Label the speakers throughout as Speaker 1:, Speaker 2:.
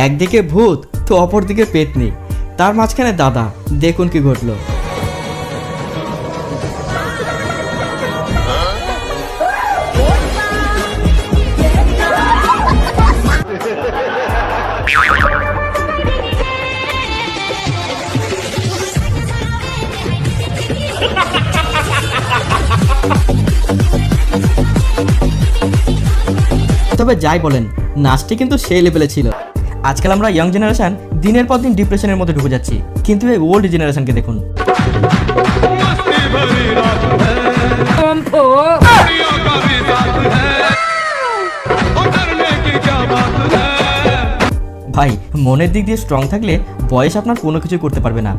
Speaker 1: একদিকে ভূত তো অপরদিকে পেতনি, তার মাঝখানে দাদা। দেখুন কি ঘটলো। তবে যাই বলেন, নাচটি কিন্তু সেই লেভেলে ছিল। আজকাল আমরা ইয়াং জেনারেশন দিনের পর দিন ডিপ্রেশনের মধ্যে ঢুকে যাচ্ছি, কিন্তু এই ওল্ড জেনারেশনকে দেখুন। ভাই, মনের দিক দিয়ে স্ট্রং থাকলে বয়স আপনার কোনো কিছু করতে পারবে না।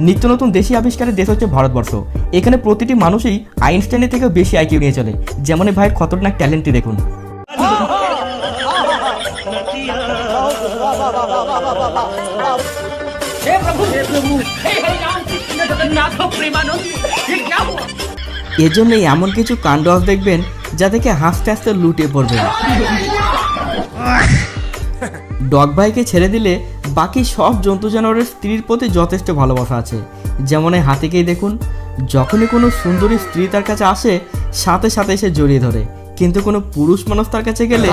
Speaker 1: নিত্য নতুন দেশি আবিষ্কারের দেশ হচ্ছে ভারতবর্ষ। এখানে প্রতিটি মানুষই আইনস্টাইনের থেকেও বেশি আইকিউ নিয়ে চলে। যেমন এই ভাইয়ের খতরনাক ট্যালেন্টটি দেখুন। এজন্যই এমন কিছু কাণ্ড দেখবেন যা দেখে হাসতে হাসতে লুটে পড়বেন। ডগ ভাইকে ছেড়ে দিলে বাকি সব জন্তু জানোয়ারের স্ত্রীর প্রতি যথেষ্ট ভালোবাসা আছে। যেমন এই হাতিকেই দেখুন, যখনই কোনো সুন্দরী স্ত্রী তার কাছে আসে সাথে সাথে এসে জড়িয়ে ধরে, কিন্তু কোনো পুরুষ মানুষ তার কাছে গেলে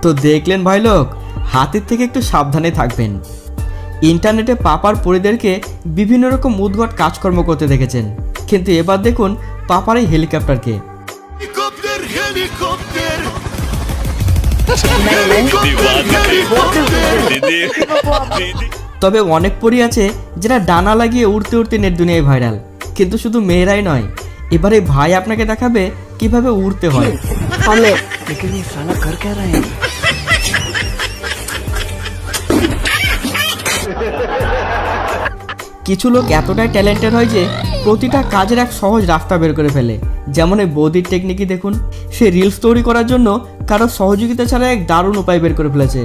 Speaker 1: তো দেখলেন ভাই লোক, হাতির থেকে একটু সাবধানে থাকবেন। ইন্টারনেটে পাপার পরিদেরকে বিভিন্ন রকম উদ্ভট কাজকর্ম করতে দেখেছেন, কিন্তু এবার দেখুন পাপার এই হেলিকপ্টারকে। তবে অনেক পরি আছে যারা ডানা লাগিয়ে উড়তে উড়তে নেট দুনিয়ায় ভাইরাল, কিন্তু শুধু মেয়েরাই নয়, এবারে ভাই আপনাকে দেখাবে কিভাবে উড়তে হয়। কিছু লোক এতটাই ট্যালেন্টেড হয় যে প্রতিটা কাজের এক সহজ রাস্তা বের করে ফেলে। যেমন এই বৌদির টেকনিকই দেখুন, সে রিলস তৈরি করার জন্য কারো সহযোগিতা ছাড়া এক দারুণ উপায় বের করে ফেলেছে।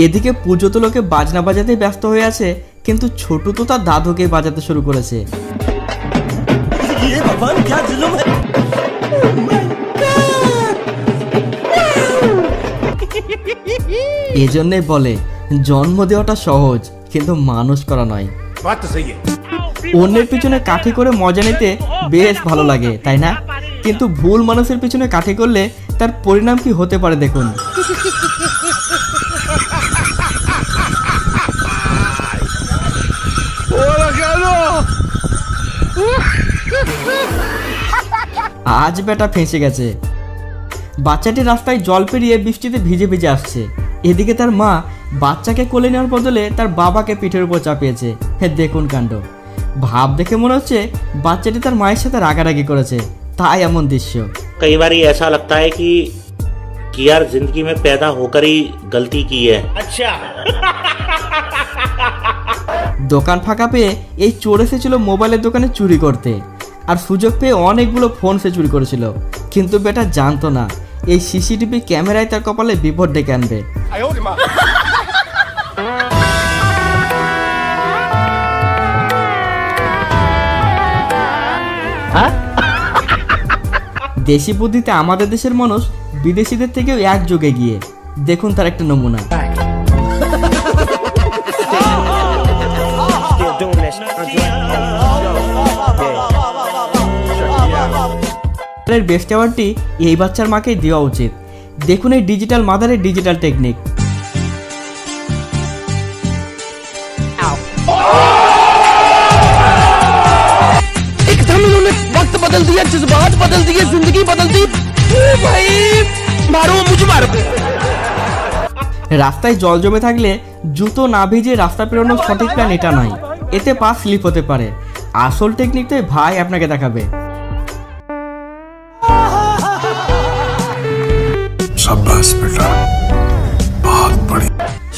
Speaker 1: এদিকে পুজো তো লোকে বাজনা বাজাতে ব্যস্ত হয়ে আছে, কিন্তু ছোটু তো তার দাদুকে বাজাতে শুরু করেছে। এজন্যই বলে জন্ম দেওয়াটা সহজ, কিন্তু মানুষ করা নয়। অন্যের পিছনে কাঠি করে মজা নিতে বেশ ভালো লাগে, তাই না? কিন্তু ভুল মানুষের পিছনে কাঠি করলে তার পরিণাম কি হতে পারে দেখুন। আজ বেটা ফেঁসে গেছে। বাচ্চাটি রাস্তায় জল পেরিয়ে বৃষ্টিতে ভিজে ভিজে আসছে। এদিকে তার মা বাচ্চাকে কোলে নেওয়ার বদলে তার বাবাকে পিঠের উপর চাপিয়েছে। দেখুন কাণ্ড। ভাব দেখে মনে হচ্ছে বাচ্চাটি তার মায়ের সাথে রাগারাগি করেছে, তাই এমন দৃশ্য।
Speaker 2: कई बार ऐसा लगता है कि यार जिंदगी में पैदा होकर ही गलती की है। अच्छा।
Speaker 1: দোকান ফাঁকা পেয়ে এই চোর এসেছিল মোবাইলের দোকানে চুরি করতে, আর সুযোগ পেয়ে অনেকগুলো ফোন সে চুরি করেছিল। কিন্তু বেটা জানতো না এই সিসিটিভি ক্যামেরায় তার কপালে বিপদ ডেকে আনবে। দেশি বুদ্ধিতে আমাদের দেশের মানুষ বিদেশিদের থেকেও এক যুগে গিয়ে। দেখুন তার একটা নমুনা। বেস্ট অ্যাওয়ার্ডটি এই বাচ্চার মাকেই দেওয়া উচিত। দেখুন এই ডিজিটাল মাদারের ডিজিটাল টেকনিক। एकदम इन्होंने वक्त बदल दिया, जज्बात बदल दिए, जिंदगी बदल दी। भाई मारो मुझे मारो। রাস্তায় জল জমে থাকলে জুতো না ভিজে রাস্তা পেরোনোর সঠিক প্ল্যান এটা নয়, এতে পা স্লিপ হতে পারে। আসল টেকনিকটাই ভাই আপনাকে দেখাবে।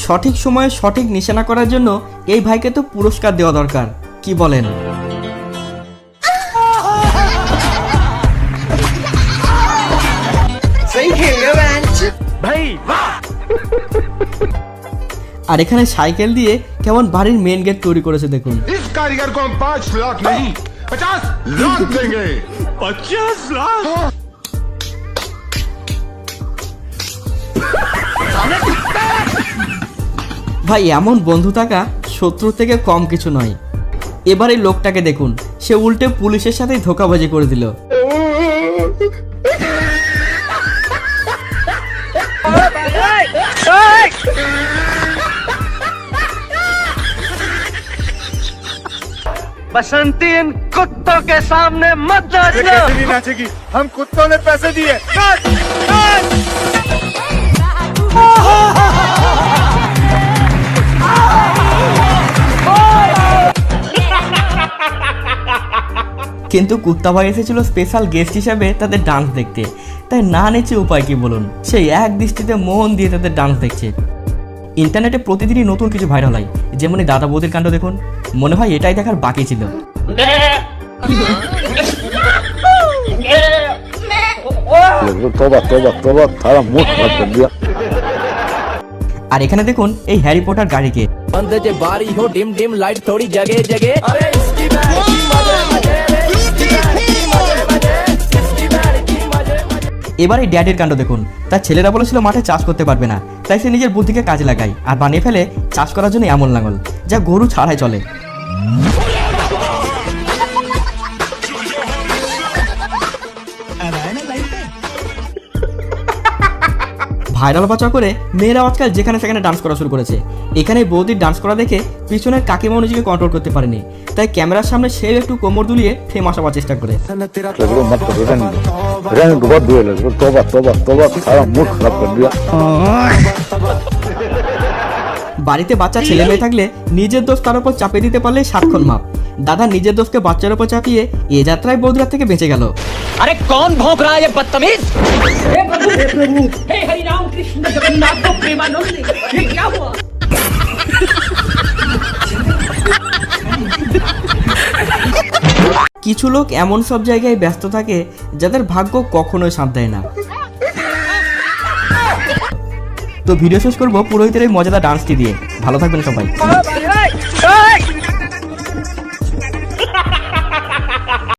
Speaker 1: সঠিক সময়ে সঠিক নিশানা করার জন্য এই ভাইকে তো পুরস্কার দেওয়া দরকার, কি বলেন?
Speaker 3: सही खेल रहे
Speaker 1: আর এখানে সাইকেল দিয়ে কেমন বাড়ির মেন গেট তৈরি করেছে দেখুন।
Speaker 3: इस कारीगर को हम 5 लाख नहीं 50 लाख देंगे। 50 लाख?
Speaker 1: ভাই এমন বন্ধু থাকা শত্রুর থেকে কম কিছু নয়। এবার এই লোকটাকে দেখুন, সে উল্টে পুলিশের সাথেই ধোঁকাবাজি করে দিল।
Speaker 4: बसंती इन कुत्तों के सामने मत नाचना।
Speaker 3: नहीं नाचेगी, हम कुत्तों ने पैसे दिए।
Speaker 1: কিন্তু কুত্তা ভাই এসেছিল স্পেশাল গেস্ট হিসাবে তাদের ডান্স দেখতে, তাই না নেচে উপায় কি বলুন। সেই এক দৃষ্টিতে মন দিয়ে তাদের ডান্স দেখছে। ইন্টারনেটে প্রতিদিনই নতুন কিছু ভাইরাল হয়, যেমন এই দাদা বৌদির কাণ্ড দেখুন। মনে হয় এটাই দেখার বাকি ছিল।
Speaker 5: तोबा तोबा तोबा थारा मुंह खराब कर दिया।
Speaker 1: আর এখানে দেখুন এই হ্যারি পটার গাড়িকে।
Speaker 6: बंद जे बारी हो डिम डिम लाइट थोड़ी जगे जगे अरे इसकी बैंड की मजे मजे रे इसकी बैंड की मजे मजे इसकी बैंड की मजे मजे।
Speaker 1: এবার এই ড্যাডির কাণ্ড দেখুন। তার ছেলেরা বলেছিল মাঠে চাষ করতে পারবে না, তাই সে নিজের বুদ্ধিকে কাজে লাগায় আর বানিয়ে ফেলে চাষ করার জন্য এমন লাঙল যা গরু ছাড়াই চলে। ভাইরাল বাঁচা করে মেয়েরা আজকাল যেখানে সেখানে ডান্স করা শুরু করেছে। এখানে বৌদির ডান্স করা দেখে পিছনের কাকিমা নিজেকে কন্ট্রোল করতে পারেনি, তাই ক্যামেরার সামনে সেও একটু কোমর দুলিয়ে ফেমাস হওয়ার চেষ্টা করে।
Speaker 5: लगो मत करो रंग बहुत दूर लगो तोबा तोबा तोबा थारा मुंह खराब कर दिया।
Speaker 1: বাড়িতে বাচ্চা ছেলে মেয়ে থাকলে নিজের দোষ তার উপর চাপিয়ে দিতে পারলে সাক্ষণ মাপ। দাদা নিজের দোষকে বাচ্চার উপর চাপিয়ে এ যাত্রায় বৌদিরা থেকে বেঁচে গেল।
Speaker 6: अरे कौन भौंक रहा है ये बदतमीज।
Speaker 7: हे हरि राम कृष्ण जगन्नाथ तो प्रेमानंद ये क्या हुआ।
Speaker 1: কিছু লোক এমন সব জায়গায় ব্যস্ত থাকে যাদের ভাগ্য কখনোই সাথ দেয় না। তো ভিডিও শেষ করবো পুরোহিতের এই মজাদার ডান্সটি দিয়ে। ভালো থাকবেন সবাই।